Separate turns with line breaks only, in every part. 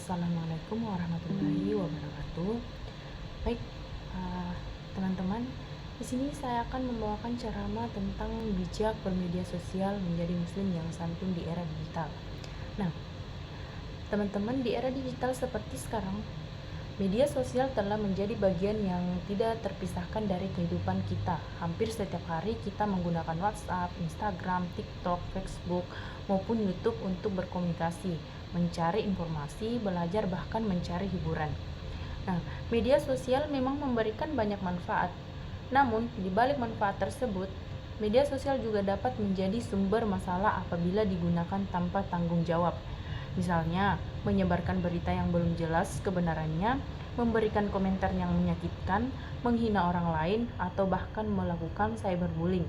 Assalamualaikum warahmatullahi wabarakatuh. Baik, teman-teman, di sini saya akan membawakan ceramah tentang bijak bermedia sosial menjadi muslim yang santun di era digital. Nah, teman-teman, di era digital seperti sekarang, media sosial telah menjadi bagian yang tidak terpisahkan dari kehidupan kita. Hampir setiap hari kita menggunakan WhatsApp, Instagram, TikTok, Facebook, maupun YouTube untuk berkomunikasi, mencari informasi, belajar, bahkan mencari hiburan. Nah, media sosial memang memberikan banyak manfaat. Namun, di balik manfaat tersebut, media sosial juga dapat menjadi sumber masalah apabila digunakan tanpa tanggung jawab. Misalnya, menyebarkan berita yang belum jelas kebenarannya, memberikan komentar yang menyakitkan, menghina orang lain, atau bahkan melakukan cyberbullying.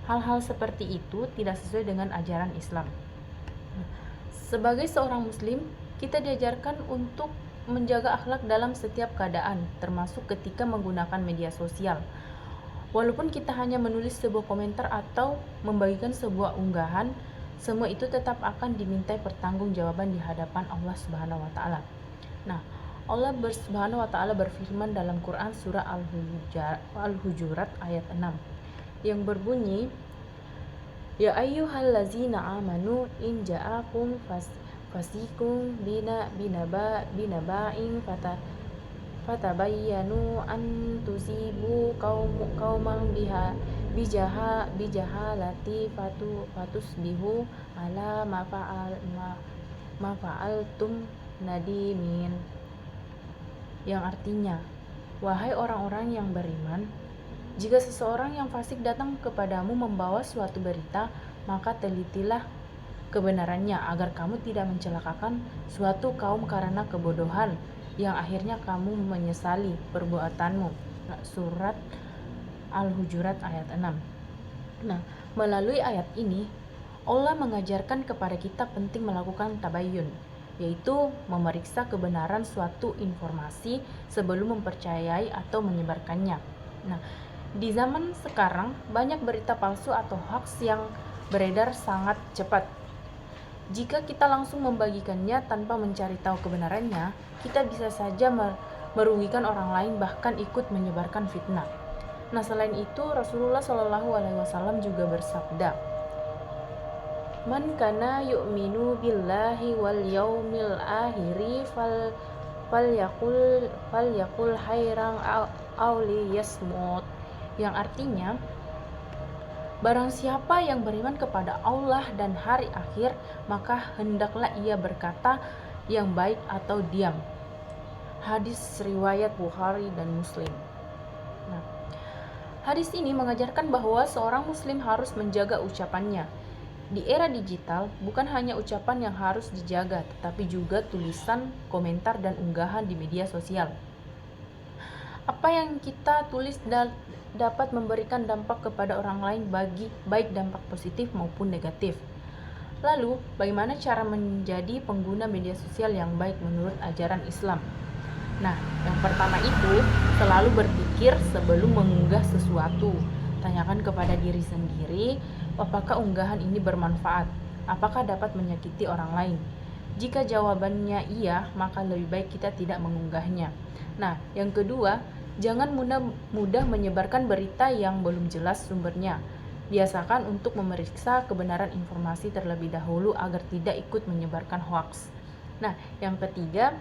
Hal-hal seperti itu tidak sesuai dengan ajaran Islam. Sebagai seorang muslim, kita diajarkan untuk menjaga akhlak dalam setiap keadaan, termasuk ketika menggunakan media sosial. Walaupun kita hanya menulis sebuah komentar atau membagikan sebuah unggahan, semua itu tetap akan dimintai pertanggungjawaban di hadapan Allah Subhanahu wa taala. Nah, Allah Subhanahu wa taala berfirman dalam Quran surah Al-Hujurat ayat 6 yang berbunyi, Ya ayyuhallazina amanu in ja'akum fasikum binaba'in fatabayyanu an tusibu qauman bijahalati fatusbihu ala ma fa'altum nadimin, yang artinya, wahai orang-orang yang beriman, jika seseorang yang fasik datang kepadamu membawa suatu berita, maka telitilah kebenarannya agar kamu tidak mencelakakan suatu kaum karena kebodohan yang akhirnya kamu menyesali perbuatanmu. Surat Al-Hujurat ayat 6. Nah, melalui ayat ini Allah mengajarkan kepada kita penting melakukan tabayyun, yaitu memeriksa kebenaran suatu informasi sebelum mempercayai atau menyebarkannya. Nah, di zaman sekarang banyak berita palsu atau hoax yang beredar sangat cepat. Jika kita langsung membagikannya tanpa mencari tahu kebenarannya, kita bisa saja merugikan orang lain, bahkan ikut menyebarkan fitnah. Nah, selain itu Rasulullah Shallallahu Alaihi Wasallam juga bersabda, Man kana yu'minu billahi wal yaumil akhiri falyakul khairan aw liyasmut, yang artinya, barang siapa yang beriman kepada Allah dan hari akhir, maka hendaklah ia berkata yang baik atau diam. Hadis riwayat Bukhari dan Muslim. Nah, hadis ini mengajarkan bahwa seorang muslim harus menjaga ucapannya. Di era digital, bukan hanya ucapan yang harus dijaga, tetapi juga tulisan, komentar, dan unggahan di media sosial. Apa yang kita tulis dapat memberikan dampak kepada orang lain, baik dampak positif maupun negatif. Lalu, bagaimana cara menjadi pengguna media sosial yang baik menurut ajaran Islam? Nah, yang pertama itu, selalu berpikir sebelum mengunggah sesuatu. Tanyakan kepada diri sendiri, apakah unggahan ini bermanfaat? Apakah dapat menyakiti orang lain? Jika jawabannya iya, maka lebih baik kita tidak mengunggahnya. Nah, yang kedua, jangan mudah menyebarkan berita yang belum jelas sumbernya. Biasakan untuk memeriksa kebenaran informasi terlebih dahulu agar tidak ikut menyebarkan hoaks. Nah, yang ketiga,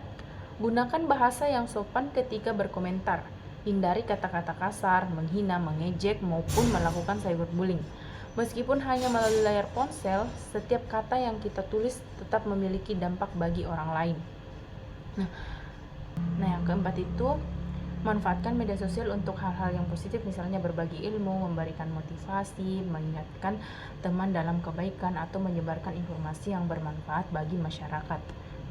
gunakan bahasa yang sopan ketika berkomentar. Hindari kata-kata kasar, menghina, mengejek, maupun melakukan cyberbullying. Meskipun hanya melalui layar ponsel, setiap kata yang kita tulis tetap memiliki dampak bagi orang lain. Nah, yang keempat itu, manfaatkan media sosial untuk hal-hal yang positif, misalnya berbagi ilmu, memberikan motivasi, mengingatkan teman dalam kebaikan, atau menyebarkan informasi yang bermanfaat bagi masyarakat.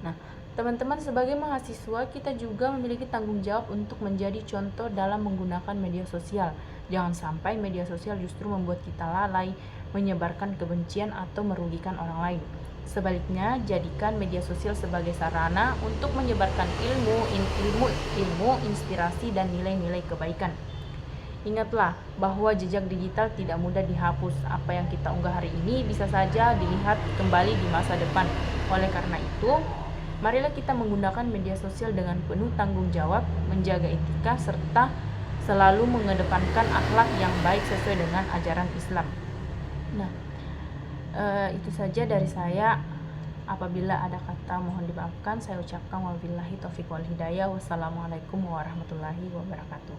Nah, teman-teman, sebagai mahasiswa, kita juga memiliki tanggung jawab untuk menjadi contoh dalam menggunakan media sosial. Jangan sampai media sosial justru membuat kita lalai, menyebarkan kebencian, atau merugikan orang lain. Sebaliknya, jadikan media sosial sebagai sarana untuk menyebarkan ilmu, inspirasi, dan nilai-nilai kebaikan. Ingatlah bahwa jejak digital tidak mudah dihapus. Apa yang kita unggah hari ini bisa saja dilihat kembali di masa depan. Oleh karena itu, Marilah kita menggunakan media sosial dengan penuh tanggung jawab, menjaga etika, serta selalu mengedepankan akhlak yang baik sesuai dengan ajaran Islam. Nah, itu saja dari saya. Apabila ada kata mohon dimaafkan, saya ucapkan wabillahi taufiq wal hidayah. Wassalamualaikum warahmatullahi wabarakatuh.